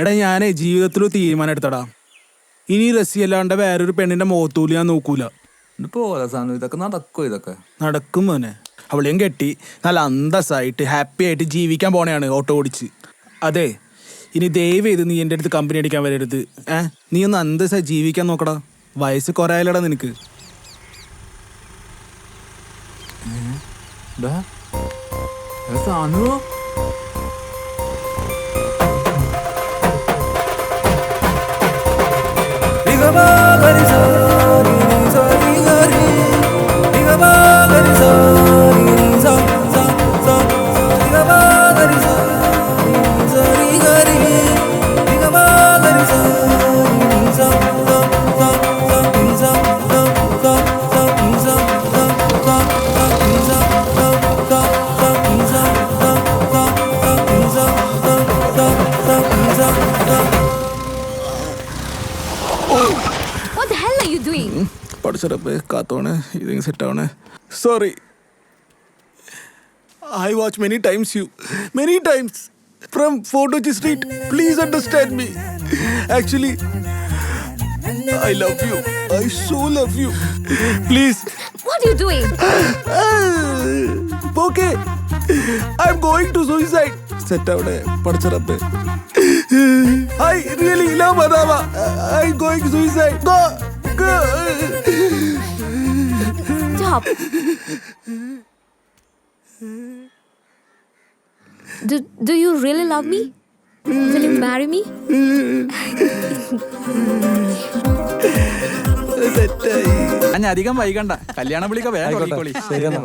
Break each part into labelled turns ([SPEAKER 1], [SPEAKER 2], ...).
[SPEAKER 1] എടാ ഞാനേ ജീവിതത്തിലൊരു തീരുമാനം എടുത്തടാ. ഇനി റസി അല്ലാണ്ട് വേറൊരു പെണ്ണിന്റെ മുഖത്തൂല് ഞാൻ നോക്കൂല.
[SPEAKER 2] ഇതൊക്കെ നടക്കോ? ഇതൊക്കെ
[SPEAKER 1] നടക്കും മോനെ. അവളെയും കെട്ടി നല്ല അന്തസ്സായിട്ട് ഹാപ്പി ആയിട്ട് ജീവിക്കാൻ പോണെയാണ് ഓട്ടോ ഓടിച്ച്. അതെ, ഇനി ദയവ് ചെയ്ത് നീ എൻ്റെ അടുത്ത് കമ്പനി അടിക്കാൻ വരരുത്. നീ ഒന്ന് അന്തസ്സായി ജീവിക്കാൻ നോക്കടാ. വയസ്സ് കുറേ ആയാലടാ നിനക്ക്. Sorry. I watch many times you. Many times. From Fortochi Street. Please understand me. Actually, I love you. I so love you. Please.
[SPEAKER 3] What are you doing?
[SPEAKER 1] Okay. I'm going to suicide. Set out a Padcharabbe. I really love Adama. I'm going to suicide. Go. Go.
[SPEAKER 3] Stop. Do you really love me? Will you marry me?
[SPEAKER 2] ഞാൻ അധികം വൈകണ്ട. കല്യാണം വിളിക്ക വേഗം.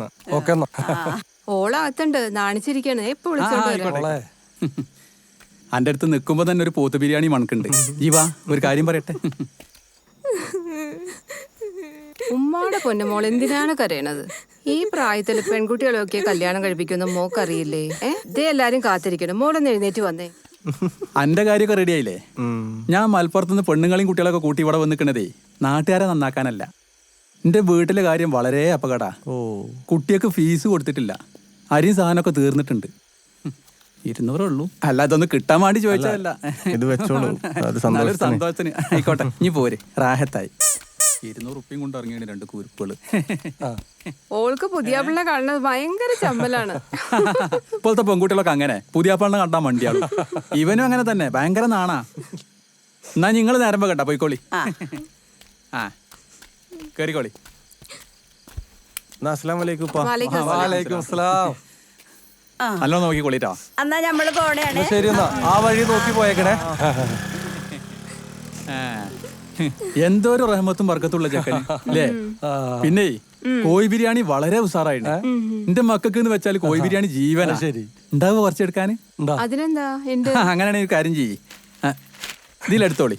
[SPEAKER 4] ഓളകത്തുണ്ട്, നാണിച്ചിരിക്കണേ. എപ്പോ വിളിച്ചോണ്ട്
[SPEAKER 2] അന്റെ അടുത്ത് നിൽക്കുമ്പോ തന്നെ ഒരു പോത്ത് ബിരിയാണി മണക്കുണ്ട്. ജീവാ, ഒരു കാര്യം പറയട്ടെ.
[SPEAKER 4] ഉമ്മാടെ പൊന്നുമോൾ എന്തിനാണ് കരയണത്? ഈ പ്രായത്തിൽ പെൺകുട്ടികളൊക്കെ കല്യാണം കഴിപ്പിക്കുന്ന മോക്കറിയില്ലേ? ഇതേ എല്ലാരും കാത്തിരിക്കണം. മോളൊന്ന് എഴുന്നേറ്റ് വന്നേ.
[SPEAKER 2] അന്റെ കാര്യമൊക്കെ റെഡി ആയില്ലേ? ഞാൻ മലപ്പുറത്തുനിന്ന് പെണ്ണുങ്ങളെയും കുട്ടികളൊക്കെ കൂട്ടി ഇവിടെ വന്നിക്കണതേ നാട്ടുകാരെ നന്നാക്കാനല്ല. എന്റെ വീട്ടിലെ കാര്യം വളരെ അപകട. കുട്ടിയൊക്കെ ഫീസ് കൊടുത്തിട്ടില്ല. അരിയും സാധനമൊക്കെ തീർന്നിട്ടുണ്ട്. 200 ഉള്ളൂ. അല്ല, അതൊന്ന് കിട്ടാൻ വേണ്ടി ചോദിച്ചതല്ല. നല്ലൊരു സന്തോഷത്തിന്. ആയിക്കോട്ടെ, ഇനി പോരെ. റാഹത്തായി. 200 ഉറുപ്പിയും കൊണ്ട് ഇറങ്ങിയാണ് 2 കുരുപ്പുകള്.
[SPEAKER 4] ഓൾക്ക് പുതിയാപ്പിളിനെ കാണുന്നത് ഭയങ്കര ചമ്മലാണ്.
[SPEAKER 2] ഇപ്പോഴത്തെ പെൺകുട്ടികളൊക്കെ അങ്ങനെ പുതിയാപ്പിളിനെ കണ്ടാൻ വണ്ടിയാണ്. ഇവനും അങ്ങനെ തന്നെ, ഭയങ്കര നാണാ. എന്നാ നിങ്ങൾ നേരം കേട്ടാ പോയിക്കോളി. കേറിക്കോളി. നല്ലോ നോക്കിക്കോളിട്ടോ.
[SPEAKER 5] എന്നാ നമ്മള് പോണേണ്.
[SPEAKER 6] ശരി, എന്നാ ആ വഴി നോക്കി പോയേക്കണേ.
[SPEAKER 2] എന്തോ ഒരു റഹ്മത്തും വർക്കത്തുള്ള ചെക്കന് അല്ലേ? പിന്നെ കോഴി ബിരിയാണി വളരെ ഉഷാറായിട്ട്. എന്റെ മക്കൾക്ക് വെച്ചാൽ കോഴി ബിരിയാണി ജീവനാ. ശരി, ഉണ്ടാവുക കുറച്ചെടുക്കാന്.
[SPEAKER 4] അതിനെന്താ?
[SPEAKER 2] അങ്ങനെയാണെങ്കിൽ ഒരു കാര്യം ചെയ്യ്, ഇതിലെടുത്തോളി.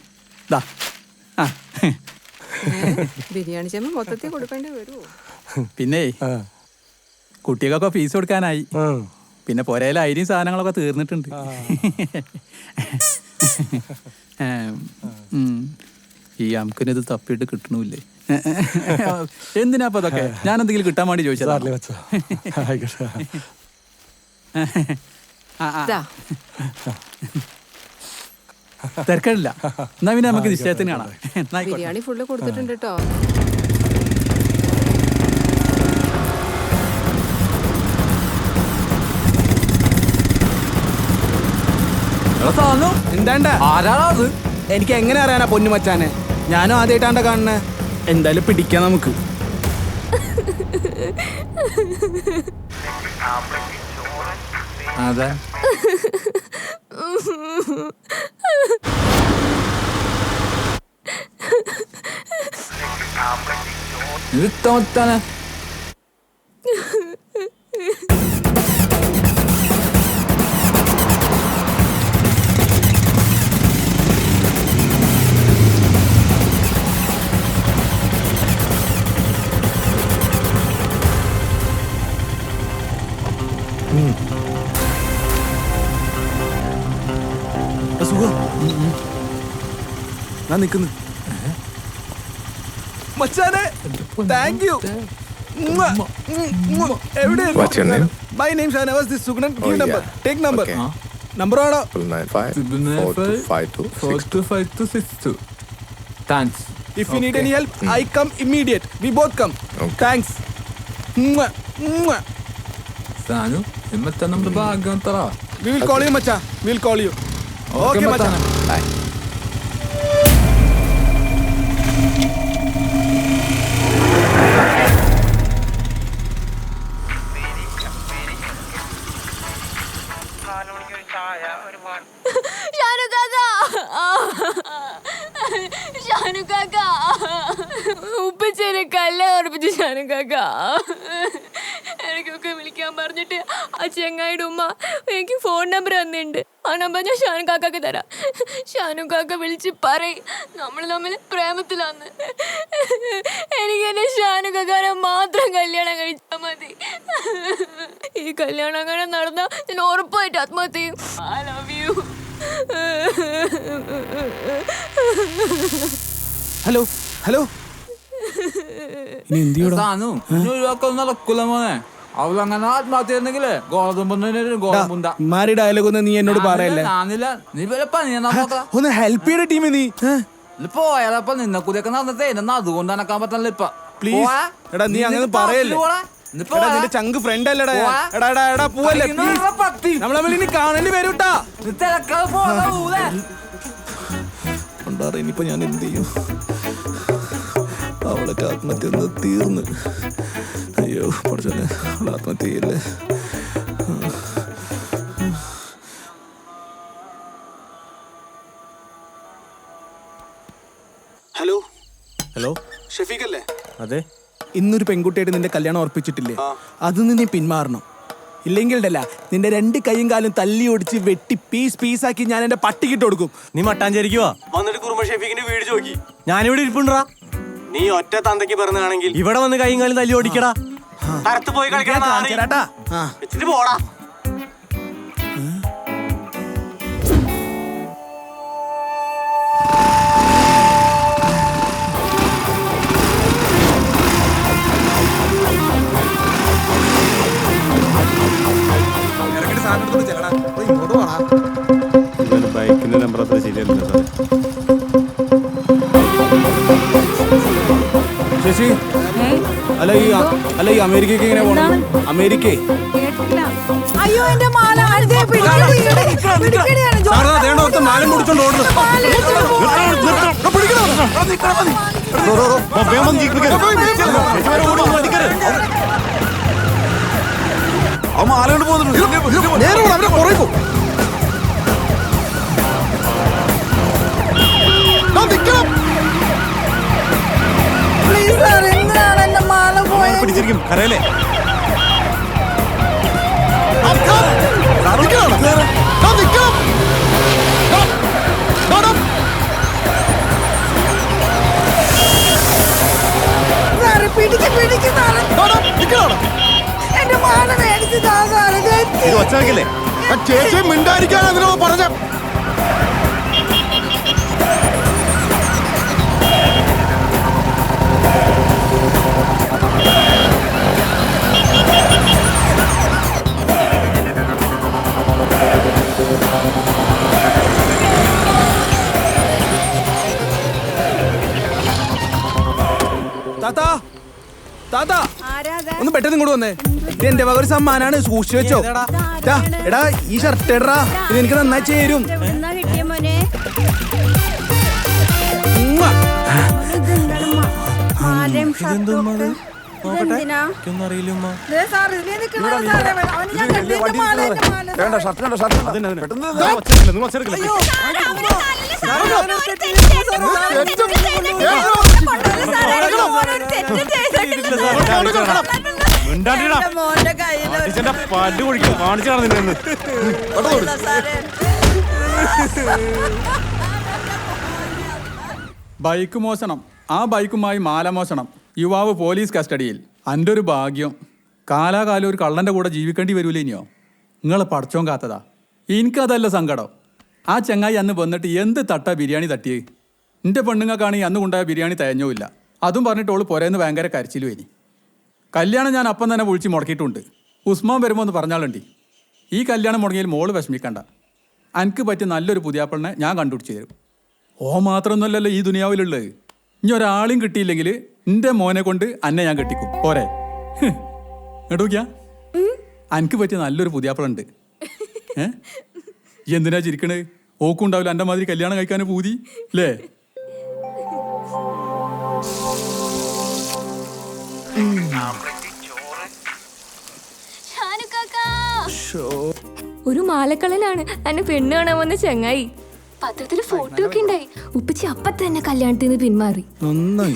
[SPEAKER 4] ബിരിയാണി ചെമ്പ് മൊത്തത്തിൽ കൊടുക്കേണ്ടി വരുമോ?
[SPEAKER 2] പിന്നെ കുട്ടികൾക്കൊക്കെ ഫീസ് കൊടുക്കാനായി. പിന്നെ പൊരയിലെ അരിയും സാധനങ്ങളൊക്കെ തീർന്നിട്ടുണ്ട്. ഈ അമ്മിനിത് തപ്പിയിട്ട് കിട്ടണില്ലേ? എന്തിനാ അപ്പൊ അതൊക്കെ? ഞാൻ എന്തെങ്കിലും കിട്ടാൻ വേണ്ടി ചോദിച്ചതാ. തിരക്കില്ല. എന്നാ പിന്നെ നമുക്ക് നിശ്ചയത്തിന് കാണാം.
[SPEAKER 4] ബിരിയാണി ഫുള്ള് കൊടുത്തിട്ടുണ്ട് കേട്ടോ.
[SPEAKER 1] എന്താണ്ട?
[SPEAKER 6] ആരാണത്?
[SPEAKER 1] എനിക്ക് എങ്ങനെ അറിയാനാ പൊന്നു മച്ചാനെ? ഞാനും ആദ്യമായിട്ടാണ്ട കാണുന്നേ. എന്തായാലും പിടിക്കാം നമുക്ക്.
[SPEAKER 2] അതെ, ഇത്തമത്താനെ
[SPEAKER 1] ഞാൻ നിക്കുന്നു മച്ചാനെ. Thank you. എവിടെ? My name is Shanawaz. This Sugnan. Give number. Take number. Number ആണോ?
[SPEAKER 5] 995425262. Thanks.
[SPEAKER 1] If you need any help, I come immediate. We both come. Thanks. Mwah. Mwah.
[SPEAKER 5] Sanu, immetta namdu bhagam tara.
[SPEAKER 1] We will call you, macha. We will call you. Okay, macha.
[SPEAKER 6] Bye.
[SPEAKER 3] Shanu കാക്ക, ഷാനു കാക്ക, ഉപ്പച്ചേനെ കല്ല ഉറപ്പിച്ചു. ഷാനു കാക്ക എനിക്കൊക്കെ വിളിക്കാൻ പറഞ്ഞിട്ട് ആ ചെങ്ങായിയുടെ ഉമ്മ എനിക്ക് ഫോൺ നമ്പർ തന്നിട്ടുണ്ട്. ആ നമ്പർ ഞാൻ ഷാനു കാക്കക്ക് തരാം. ഷാനു കാക്ക വിളിച്ച് പറയും നമ്മൾ തമ്മിൽ പ്രേമത്തിലാന്ന്. എനിക്ക് എന്നെ ഷാനു കാക്കാനെ മാത്രം കല്യാണം കഴിച്ചാൽ മതി. ഈ കല്യാണം അങ്ങനെ നടന്നാൽ ഞാൻ ഉറപ്പായിട്ട് ആത്മഹത്യ ചെയ്യും. I love you.
[SPEAKER 1] Hello hello ഇനി എന്ത് ചെയ്യണം?
[SPEAKER 5] Sanu, ഇനി ഒഴിവാക്കാൻ നടക്കൂല മോനെ. അവളങ്ങനെ ആത്മഹത്യ ചെയ്യുന്നെങ്കിലേ ഗോതമ്പുണ്ട.
[SPEAKER 1] മാരി ഡയലോഗ് ഒന്നും നീ എന്നോട് പറയല്ലേ.
[SPEAKER 5] ഞാനില്ല, നീ വല്ല പണിയാ നോക്കാം.
[SPEAKER 1] ഒന്ന് ഹെൽപ്പ് ചെയ്ത ടീം നീ.
[SPEAKER 5] പോയാലപ്പ നിന്നെ കൂടിയൊക്കെ നടന്നിട്ടേ എന്നെ അതുകൊണ്ട് നടക്കാൻ പറ്റില്ല ഇപ്പൊ.
[SPEAKER 1] പ്ലീസ് എടാ നീ അങ്ങനെ പറയല്ലേ. എടാ നിന്റെ ചങ്ക് ഫ്രണ്ട് അല്ലടാ ഞാൻ. എടാ എടാ എടാ പോവല്ലേ നമ്മൾ തമ്മിൽ ഇനി കാണേണ്ടി വരും ട്ടാ. ഉണ്ടാറ് ഇനിയിപ്പോ ഞാൻ എന്ത് ചെയ്യും? അവളൊക്കെ ആത്മഹത്യ തീർന്ന്. അയ്യോ പഠിച്ചോനെ, അവൾ ആത്മഹത്യ ചെയ്യല്ലേ. ഹലോ
[SPEAKER 6] ഹലോ,
[SPEAKER 1] ഷഫീഖ് അല്ലേ?
[SPEAKER 6] അതെ.
[SPEAKER 1] ഇന്നൊരു പെൺകുട്ടിയായിട്ട് നിന്റെ കല്യാണം ഉറപ്പിച്ചിട്ടില്ലേ? അതിന്ന് നീ പിന്മാറണം. ഇല്ലെങ്കിൽ ഉണ്ടല്ല നിന്റെ 2 കൈയും കാലും തല്ലി ഒടിച്ച് വെട്ടി പീസാക്കി ഞാൻ എന്റെ പട്ടിക്കിട്ട് കൊടുക്കും.
[SPEAKER 6] നീ മട്ടാഞ്ചേരിക്ക് വാ, വന്നിട്ട് കുറുമ ഷെഫീഖിന്റെ വീട് ചോദിക്കി. ഞാനിവിടെ ഇരിപ്പുണ്ടാ. നീ ഒറ്റ തന്തയ്ക്ക് പറഞ്ഞാണെങ്കിൽ ഇവിടെ വന്ന് കൈയും കാലും തല്ലി ഓടിക്കടാ. തരത്ത് പോയി കളിക്കണം വെച്ചിട്ട് പോടാ. ബൈക്കിന്റെ നമ്പർ അത്ര ശരിയല്ല സാറേ.
[SPEAKER 1] ശശി അല്ല ഈ അമേരിക്കക്ക് എങ്ങനെ പോണം? അമേരിക്ക
[SPEAKER 7] അയ്യോ എന്റെ മാല
[SPEAKER 1] മാലം മുടിച്ചോണ്ട് ഓടുന്നു.
[SPEAKER 7] പ്ലീസ് സാർ, എന്തിനാണ് എന്റെ മാല പോയത്?
[SPEAKER 6] പിടിച്ചിരിക്കും കരയല്ലേ.
[SPEAKER 7] സാറ് പിടിക്ക് സാറ്. എന്റെ മാല മേടിച്ച് താ സാറ്.
[SPEAKER 6] ഇത് വച്ചേക്കില്ലേ?
[SPEAKER 1] ചേച്ചി മിണ്ടായിരിക്കാൻ അതിനോ പറഞ്ഞ. താത്താ താത്താ ഒന്ന് പെട്ടെന്ന് ഇങ്ങോട്ട് വന്നേ. ഇത് എന്റെ വക ഒരു സമ്മാനാണ്, സൂക്ഷിച്ചു വെച്ചോ. എടാ ഈ ഷർട്ട് ഇടറാ, ഇത് എനിക്ക് നന്നായി ചേരും.
[SPEAKER 6] പല്ല് കുഴിക്കും കാണിച്ചാണ് നിന്നെ.
[SPEAKER 2] ബൈക്ക് മോഷണം, ആ ബൈക്കുമായി മാല മോഷണം, യുവാവ് പോലീസ് കസ്റ്റഡിയിൽ. എൻ്റെ ഒരു ഭാഗ്യം, കാലാകാലം ഒരു കള്ളൻ്റെ കൂടെ ജീവിക്കേണ്ടി വരൂലേ ഇനിയോ? നിങ്ങളെ പടച്ചോൻ കാത്തതാ. എനിക്കതല്ല സങ്കടം. ആ ചങ്ങായി അന്ന് വന്നിട്ട് എന്ത് തട്ടാ ബിരിയാണി തട്ടിയേ. എൻ്റെ പെണ്ണുങ്ങൾക്കാണെങ്കിൽ അന്ന് കൊണ്ടായ ബിരിയാണി തയഞ്ഞുമില്ല. അതും പറഞ്ഞിട്ട് ഓള് പുരേന്ന് ഭയങ്കര കരച്ചിലും ഇനി. കല്യാണം ഞാൻ അപ്പം തന്നെ വിളിച്ച് മുടക്കിയിട്ടുണ്ട്. ഉസ്മാൻ വരുമ്പോൾ ഒന്ന് പറഞ്ഞാളുണ്ടി. ഈ കല്യാണം മുടങ്ങിയാൽ മോള് വിഷമിക്കണ്ട. എനിക്ക് പറ്റിയ നല്ലൊരു പുതിയാപ്പിളിനെ ഞാൻ കണ്ടുപിടിച്ച് തരും. ഓ മാത്രമൊന്നുമല്ലല്ലോ ഈ ദുനിയാവിലുള്ളത്. ഇനി ഒരാളെയും കിട്ടിയില്ലെങ്കിൽ എൻ്റെ മോനെ കൊണ്ട് അന്നെ ഞാൻ കെട്ടിക്കും. പോരെ? കേട്ടോക്കിയാ, എനിക്ക് പറ്റിയ നല്ലൊരു പുതിയാപ്പിളുണ്ട്. എന്തിനാ ചിരിക്കണേ? ഓക്കുണ്ടാവില്ല എൻ്റെ മാതിരി കല്യാണം കഴിക്കാൻ പൂതി അല്ലേ?
[SPEAKER 3] ഒരു മാലക്കള്ളനാണ് എന്നെ പെണ്ണ് കാണാൻ വന്ന ചങ്ങായി. പത്രത്തില് ഫോട്ടോ ഒക്കെ ഉണ്ടായി. ഉപ്പച്ചി അപ്പ തന്നെ കല്യാണത്തിൽ നിന്ന് പിന്മാറി.
[SPEAKER 1] നന്നായി.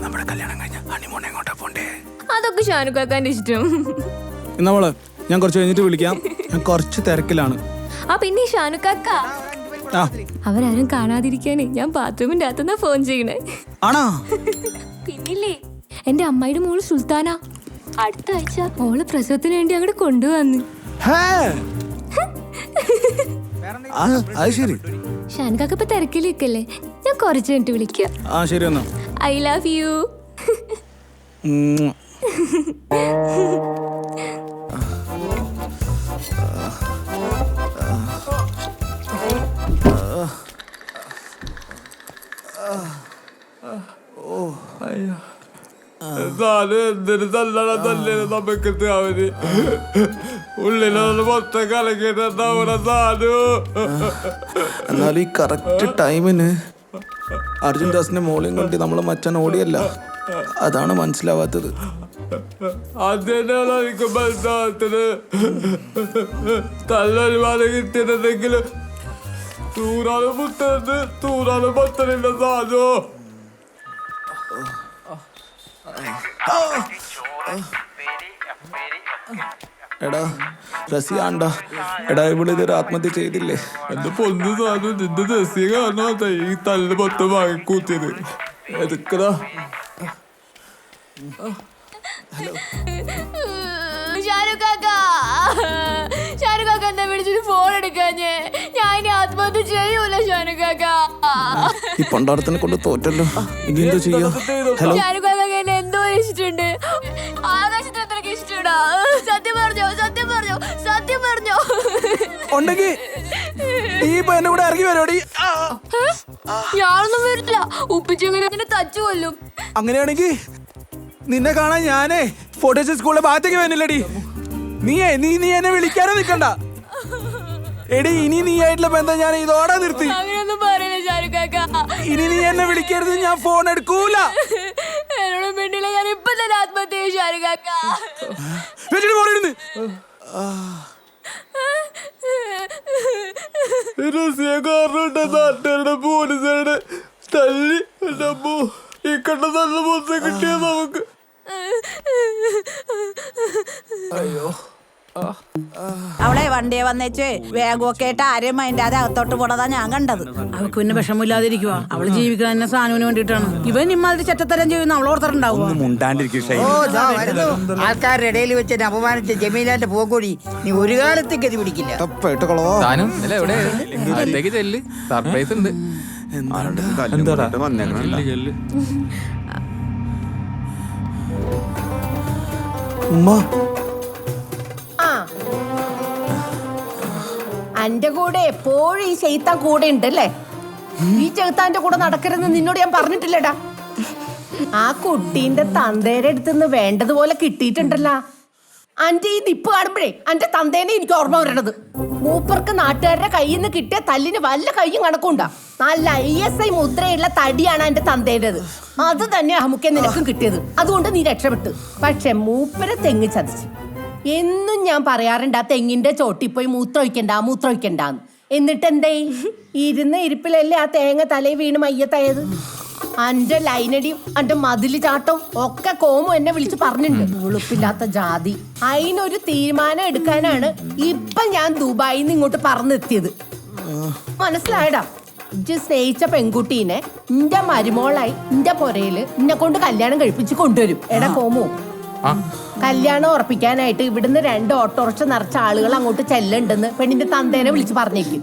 [SPEAKER 1] നമ്മുടെ കല്യാണം കഴിഞ്ഞ ഹണിമൂൺ എങ്ങോട്ടാ പോണ്ടേ?
[SPEAKER 3] അതൊക്കെ ഷാനുക്കാക്കാന്റെ ഇഷ്ടം.
[SPEAKER 1] നമ്മള് ഞാൻ കുറച്ച് കഴിഞ്ഞിട്ട് വിളിക്കാം. ഞാൻ കുറച്ച് തിരക്കിലാണ്.
[SPEAKER 3] ആ പിന്നെ ഷാനുക്കാക്ക
[SPEAKER 1] ആ
[SPEAKER 3] അവരാരും കാണാതിരിക്കാനേ ഞാൻ ബാത്റൂമിന്റെ അകത്തുനിന്നാ ഫോൺ ചെയ്യണേ.
[SPEAKER 1] ആണോ?
[SPEAKER 3] പിന്നില്ലേ എന്റെ അമ്മായിയുടെ മോള് സുൽത്താന അടുത്ത ആഴ്ച മോള് പ്രസവത്തിന് വേണ്ടി അങ്ങോട്ട് കൊണ്ടുവന്നു.
[SPEAKER 1] അത് ശരി.
[SPEAKER 3] ഷാനുക്കാക്ക ഇപ്പൊ തിരക്കിലേക്കല്ലേ, ഞാൻ കുറച്ച് കഴിഞ്ഞിട്ട് വിളിക്കാം.
[SPEAKER 1] ആ ശരി എന്നാ.
[SPEAKER 3] I love U.
[SPEAKER 5] എന്തൊരു തല്ലണം തല്ലേനും നമുക്കിട്ട് അവര് ഉള്ളിലൊന്ന് മൊത്തം കലക്കിട്ടുണ്ടാവണം താനു.
[SPEAKER 1] എന്നാലും ഈ കറക്റ്റ് ടൈമിന് അർജുൻ ദാസിന്റെ മോളെയും കൊണ്ട് നമ്മളെ മച്ചാൻ ഓടിയല്ല. അതാണ് മനസ്സിലാവാത്തത്.
[SPEAKER 5] അതന്നെയാണ് എനിക്ക് മനസ്സിലാകത്തത്. തല്ലൊരുപാട് കിട്ടിയിട്ടുണ്ടെങ്കിലും തൂറാനും പത്തനില്ല താനോ.
[SPEAKER 1] എടാ റസിയാണ്ടാ, എടാ ഇവിടെ ഇതൊരു ആത്മഹത്യ ചെയ്തില്ലേ?
[SPEAKER 5] എന്റെ പൊന്നു താനു, നിന്റെ രസ്യ കാരണം ഈ തല്ല് മൊത്തം വാങ്ങിക്കൂത്തിയത്. എടുക്കടാ.
[SPEAKER 3] ഷാനുക്കാക്ക എന്താ വിളിച്ചിട്ട് ഫോൺ എടുക്കാഞ്ഞേ? ഞാൻ ഇനി ആത്മഹത്യ ചെയ്യൂല ഷാനുക്കാക്ക.
[SPEAKER 1] ഈ പണ്ടാരത്തിനെ കൊണ്ട് തോറ്റല്ലോ. ഇനി എന്തോ ചെയ്യാ? ഹലോ,
[SPEAKER 3] ഷാനുക്കാക്ക എന്നെ എന്തോ ഇഷ്ടമുണ്ട്. ആകാശത്തിന് അത്രയ്ക്ക് ഇഷ്ടടാ. സത്യം പറഞ്ഞോ, സത്യം പറഞ്ഞോ, സത്യം പറഞ്ഞോ.
[SPEAKER 1] ഉണ്ടെങ്കി ഈ പയ്യനെ കൂടെ ഇറങ്ങി വരോടി.
[SPEAKER 3] ഞാനൊന്നും വരില്ല. ഉപ്പിച്ചെങ്ങനെ തച്ചു കൊല്ലും.
[SPEAKER 1] അങ്ങനെയാണെങ്കി നിന്നെ കാണാൻ ഞാനേ ഫോട്ടോസ് സ്കൂളിലെ ഭാഗത്തേക്ക് വരുന്നില്ലടി. നീ എന്നെ വിളിക്കാനേ നിക്കണ്ട. എടി ഇനി നീ ആയിട്ടുള്ള ബന്ധം ഞാൻ ഇതോടെ നിർത്തി.
[SPEAKER 3] അങ്ങനെയൊന്നും പറയില്ല ഷാനുക്കാക്ക.
[SPEAKER 1] ഇനി നീ എന്നെ വിളിക്കരുത്, ഞാൻ ഫോൺ എടുക്കൂല.
[SPEAKER 3] എന്നോട് പെണ്ണില്ല, ഞാൻ ഇപ്പൊ തന്നെ ആത്മഹത്യ ചെയ്യും ഷാനുക്കാക്ക.
[SPEAKER 5] രസ്യ കാരണം നാട്ടുകാരുടെ പോലീസുകാരുടെ തല്ലി ഈ കണ്ട നല്ല മൊത്തം കിട്ടിയ നമുക്ക്.
[SPEAKER 7] അവളെ വണ്ടിയെ വന്നേച്ച് വേഗമൊക്കെ ആയിട്ട് ആരെയും മൈൻഡാതെ അകത്തോട്ട് പോണതാ ഞാൻ കണ്ടത്. അവൾക്ക് പിന്നെ വിഷമില്ലാതിരിക്കുവാ. അവള് ജീവിക്കാൻ തന്നെ സാനുവിന് വേണ്ടിയിട്ടാണ്. ഇവൻ ഇമ്മാതിരി ചെറ്റത്തരം ചെയ്യുന്ന അവൾ ഓർത്തിട്ടുണ്ടാവും.
[SPEAKER 8] ആൾക്കാരുടെ ഇടയിൽ വെച്ച് അപമാനിച്ച ജമീലാന്റെ പോക്കൂടി നീ ഒരു കാലത്ത് ഗതി പിടിക്കില്ല.
[SPEAKER 5] സർപ്രൈസ് ഉണ്ട്.
[SPEAKER 1] ഉമ്മ
[SPEAKER 4] അന്റെ കൂടെ എപ്പോഴും ഈ ചെയ്ത്താൻ കൂടെ ഉണ്ടല്ലേ? ഈ ചെറുത്താന്റെ കൂടെ നടക്കരുതെന്ന് നിന്നോട് ഞാൻ പറഞ്ഞിട്ടില്ലടാ. ആ കുട്ടീന്റെ തന്തേരെ അടുത്തുനിന്ന് വേണ്ടതുപോലെ കിട്ടിയിട്ടുണ്ടല്ലോ. അന്റെ ഈ നിപ്പ് കാണുമ്പോഴേ അന്റെ തന്തേനെ എനിക്ക് ഓർമ്മ വരണത്. മൂപ്പർക്ക് നാട്ടുകാരുടെ കയ്യിൽ നിന്ന് കിട്ടിയ തല്ലിന് വല്ല കയ്യും കണക്കുണ്ടാ. നല്ല ISI മുദ്രയുള്ള തടിയാണ് എന്റെ തന്തേരത്. അത് തന്നെ നമുക്ക് നിനക്കും കിട്ടിയത്. അതുകൊണ്ട് നീ രക്ഷപ്പെട്ടു. പക്ഷെ മൂപ്പരെ തെങ്ങ് ചതിച്ചു. എന്നും ഞാൻ പറയാറുണ്ട് ആ തെങ്ങിന്റെ ചോട്ടി പോയി മൂത്രമൊഴിക്കണ്ടാന്ന്. എന്നിട്ട് എന്തേ? ഇരുന്ന ഇരിപ്പിലല്ലേ ആ തേങ്ങ തലയിൽ വീണ് മയ്യത്തായത്. അന്റെ ലൈനടിയും അന്റെ മതില് ചാട്ടവും ഒക്കെ കോമു എന്നെ വിളിച്ച് പറഞ്ഞിട്ടുണ്ട്. ഉളുപ്പില്ലാത്ത ജാതി. അതിനൊരു തീരുമാനം എടുക്കാനാണ് ഇപ്പൊ ഞാൻ ദുബായിന്ന് ഇങ്ങോട്ട് പറന്നെത്തിയത്. മനസ്സിലായടാ? ഇജ്ജ് സ്നേഹിച്ച പെൺകുട്ടീനെ ഇന്റെ മരുമോളായി ഇന്റെ പൊരയില് ഇന്നെ കൊണ്ട് കല്യാണം കഴിപ്പിച്ച് കൊണ്ടുവരും. എടാ കോമു, കല്യാണം ഉറപ്പിക്കാനായിട്ട് ഇവിടുന്ന് 2 ഓട്ടോറിക്ഷ നിറച്ച ആളുകൾ അങ്ങോട്ട് ചെല്ലുണ്ടെന്ന് പെണ്ണിന്റെ തന്തേനെ വിളിച്ച് പറഞ്ഞേക്കും.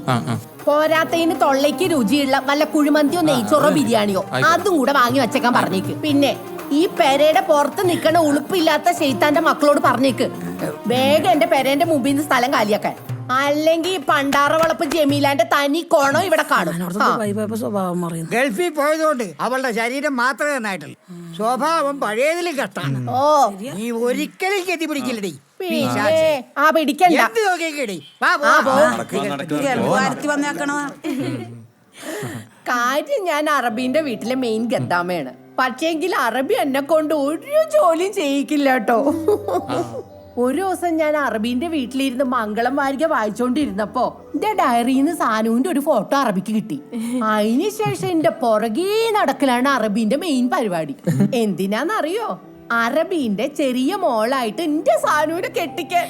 [SPEAKER 4] പോരാത്തതിന് തൊള്ളയ്ക്ക് രുചിയുള്ള വല്ല കുഴിമന്തിയോ നെയ്ച്ചോറോ ബിരിയാണിയോ അതും കൂടെ വാങ്ങി വെച്ചേക്കാൻ പറഞ്ഞേക്ക്. പിന്നെ ഈ പെരയുടെ പുറത്ത് നിൽക്കണ ഉളുപ്പില്ലാത്ത ശൈത്താന്റെ മക്കളോട് പറഞ്ഞേക്ക് വേഗം എന്റെ പെരേന്റെ മുമ്പിൽ നിന്ന് സ്ഥലം കാലിയാക്കാൻ. അല്ലെങ്കിൽ പണ്ടാറ വളപ്പ് ജമീലാന്റെ തനി കോണോ ഇവിടെ കാണും. ആ.
[SPEAKER 7] സ്വഭാവം മാറിയുന്നു.
[SPEAKER 8] ഗൾഫിൽ പോയതുകൊണ്ട് അവളുടെ ശരീരം മാത്രമേ നന്നായിട്ടുള്ളൂ, സ്വഭാവം പഴയതിലും കഷ്ടാണ്.
[SPEAKER 4] ഓ
[SPEAKER 8] നീ ഒരിക്കലും കെട്ടി പിടിക്കില്ലടി.
[SPEAKER 4] പിന്നെ ആ പിടിക്കണ്ട.
[SPEAKER 8] എന്ത് നോക്കിയേക്കടി? വാ,
[SPEAKER 4] ആ,
[SPEAKER 8] പോ.
[SPEAKER 4] പോ.
[SPEAKER 7] വരുത്തി വന്നേക്കണതാ.
[SPEAKER 4] കാര്യം ഞാൻ അറബീന്റെ വീട്ടിലെ മെയിൻ ഗദ്ദാമയാണ്. പക്ഷേങ്കിൽ അറബി എന്നെ കൊണ്ട് ഒരു ജോലിയും ചെയ്യിക്കില്ല കേട്ടോ. ഒരു ദിവസം ഞാൻ അറബീന്റെ വീട്ടിലിരുന്ന് മംഗളം വാരിക വായിച്ചോണ്ടിരുന്നപ്പോ എന്റെ ഡയറിന്ന് സാനുവിന്റെ ഒരു ഫോട്ടോ അറബിക്ക് കിട്ടി. അതിനുശേഷം എന്റെ പുറകെ നടക്കലാണ് അറബീന്റെ മെയിൻ പരിപാടി. എന്തിനാന്നറിയോ? അറബീന്റെ ചെറിയ മോളായിട്ട് എന്റെ സാനുവിനെ കെട്ടിക്കാൻ.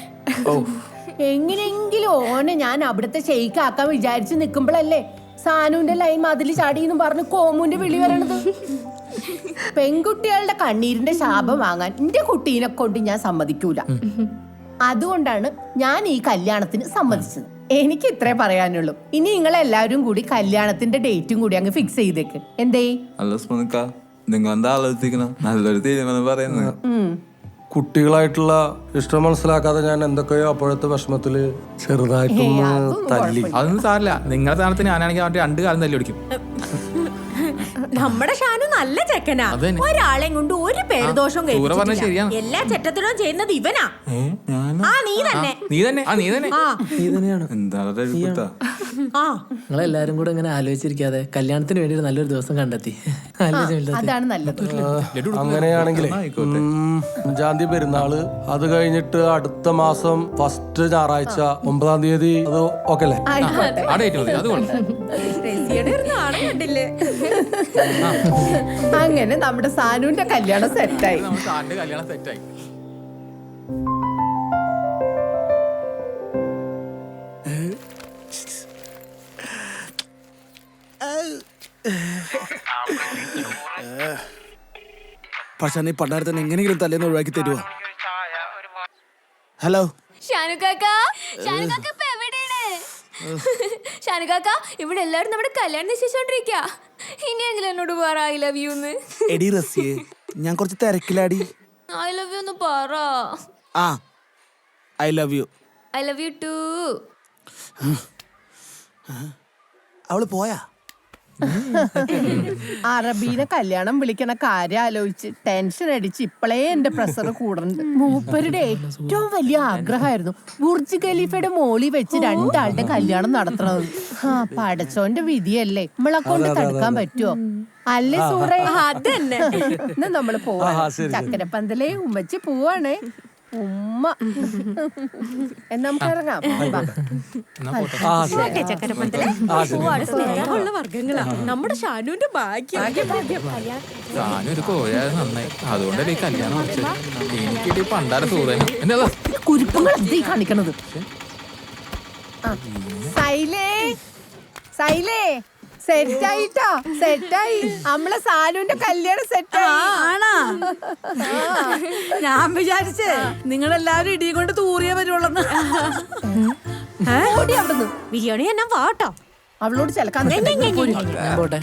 [SPEAKER 4] എങ്ങനെയെങ്കിലും ഓനെ ഞാൻ അവിടുത്തെ ഷെയ്ക്കാക്കാൻ വിചാരിച്ചു നിക്കുമ്പോഴല്ലേ സാനുവിന്റെ ലൈൻ മതില് ചാടിയെന്നും പറഞ്ഞ് കോമുന്റെ വിളി വരണത്. പെൺകുട്ടികളുടെ കണ്ണീരിന്റെ ശാപം വാങ്ങാൻ എന്റെ കുട്ടീനെ കൊണ്ട് ഞാൻ സമ്മതിക്കൂല. അതുകൊണ്ടാണ് ഞാൻ ഈ കല്യാണത്തിന് സമ്മതിച്ചത്. എനിക്ക് ഇത്രേ പറയാനുള്ളൂ. ഇനി നിങ്ങൾ എല്ലാവരും കൂടി കല്യാണത്തിന്റെ ഡേറ്റും കൂടി അങ്ങ് ഫിക്സ് ചെയ്തേക്ക്. എന്തേ?
[SPEAKER 9] അല്ല സ്മൃതിക്ക, നിങ്ങൾ എന്താ ആലോചിക്കണം? നല്ലൊരു തീരുമാനം പറയുന്നത്.
[SPEAKER 5] കുട്ടികളായിട്ടുള്ള ഇഷ്ടം മനസ്സിലാക്കാതെ ഞാൻ എന്തൊക്കെയോ അപ്പോഴത്തെ വിഷമത്തില് ചെറുതായിട്ടൊന്ന് തല്ലി.
[SPEAKER 1] അതൊന്നും സാറില്ല. നിങ്ങളുടെ സ്ഥാനത്ത് ഞാനാണെങ്കിൽ അവന്റെ 2 കാലം തല്ലി ഓടിക്കും.
[SPEAKER 10] നമ്മുടെ ഷാനു നല്ല ചെക്കനാ. ഒരാളെയും കൊണ്ട് ഒരു പേരുദോഷം
[SPEAKER 1] ശരിയാണ്.
[SPEAKER 10] എല്ലാ ചെറ്റത്തിനും ചെയ്യുന്നത് ഇവനാ. ആ നീ തന്നെ.
[SPEAKER 1] നീ തന്നെ
[SPEAKER 9] എന്താ
[SPEAKER 11] നിങ്ങളെല്ലാരും കൂടെ ഇങ്ങനെ ആലോചിച്ചിരിക്കാതെ കല്യാണത്തിന് വേണ്ടി ഒരു നല്ലൊരു ദിവസം കണ്ടെത്തി.
[SPEAKER 4] അതാണ് നല്ലത്.
[SPEAKER 5] അങ്ങനെയാണെങ്കിലേ 5-ാം തീയതി പെരുന്നാള്, അത് കഴിഞ്ഞിട്ട് അടുത്ത മാസം ഫസ്റ്റ് ഞായറാഴ്ച 9-ാം തീയതി. അത് ഓക്കെ അല്ലേ?
[SPEAKER 10] കണ്ടില്ലേ?
[SPEAKER 4] അങ്ങനെ നമ്മുടെ സാനുവിന്റെ കല്യാണം സെറ്റായി.
[SPEAKER 1] പക്ഷെ നീ പണ്ടാരത്തെ എങ്ങനെയെങ്കിലും തലേന്ന് ഒഴിവാക്കി തരുവോ? ഹലോ
[SPEAKER 3] ഷാനുക്കാക്ക, ഷാനുക്കാക്ക ഇപ്പൊ എവിടെയാണ്? ഷാനുക്കാക്ക, ഇവിടെ എല്ലാവരും നമ്മുടെ കല്യാണം നിശ്ചയിച്ചോണ്ടിരിക്ക. ഇനിയെങ്കിലും എന്നോട് പറ ഐ ലവ് യു എന്ന്.
[SPEAKER 1] എടി റസിയെ, ഞാൻ കുറച്ച് തിരക്കിലാടി.
[SPEAKER 3] ഐ ലവ് യു എന്ന് പറ.
[SPEAKER 1] ആ I love you.
[SPEAKER 3] I love you too.
[SPEAKER 1] അവള് പോയാ?
[SPEAKER 4] അറബീനെ കല്യാണം വിളിക്കണ കാര്യം ആലോചിച്ച് ടെൻഷൻ അടിച്ച് ഇപ്പളേ എന്റെ പ്രഷർ കൂടുന്നുണ്ട്. മൂപ്പരുടെ ഏറ്റവും വലിയ ആഗ്രഹമായിരുന്നു ബുർജ് ഖലീഫയുടെ മോളി വെച്ച് 2 ആളുടെ കല്യാണം നടത്തണത്. പടച്ചോന്റെ വിധിയല്ലേ, നമ്മളെ കൊണ്ട് തടുക്കാൻ പറ്റുമോ? അല്ലേ സൂറേ?
[SPEAKER 10] അതന്നെ.
[SPEAKER 4] എന്നാ നമ്മള് പോവാ. ചക്കരപ്പന്തലേ ഉമ്മച്ചി പോവാണേ. ഉമ്മ എന്നാ നമുക്ക് ഇറങ്ങാം.
[SPEAKER 10] സ്നേഹമുള്ള വർഗങ്ങളാ നമ്മുടെ ഷാനുവിന്റെ ഭാഗ്യം.
[SPEAKER 1] അതുകൊണ്ടല്ലേ കല്യാണം എനിക്ക് പണ്ടാര സൂറേന
[SPEAKER 4] കുരുപ്പങ്ങൾ കാണിക്കണത്. സൈലേ, സൈലേ, സെറ്റായിട്ടോ, സെറ്റായി. നമ്മളെ സാനുവിന്റെ കല്യാണം സെറ്റായി.
[SPEAKER 7] ആണാ? ഞാൻ വിചാരിച്ചേ നിങ്ങളെല്ലാരും ഇടിയും കൊണ്ട് തൂറിയേ വരുവുള്ളന്ന്.
[SPEAKER 4] ഓടി അവിടുന്ന്.
[SPEAKER 10] ബിരിയാണി എന്നാ വാട്ടോ.
[SPEAKER 4] അവളോട് ചിലക്കാൻ
[SPEAKER 11] പോട്ടെ.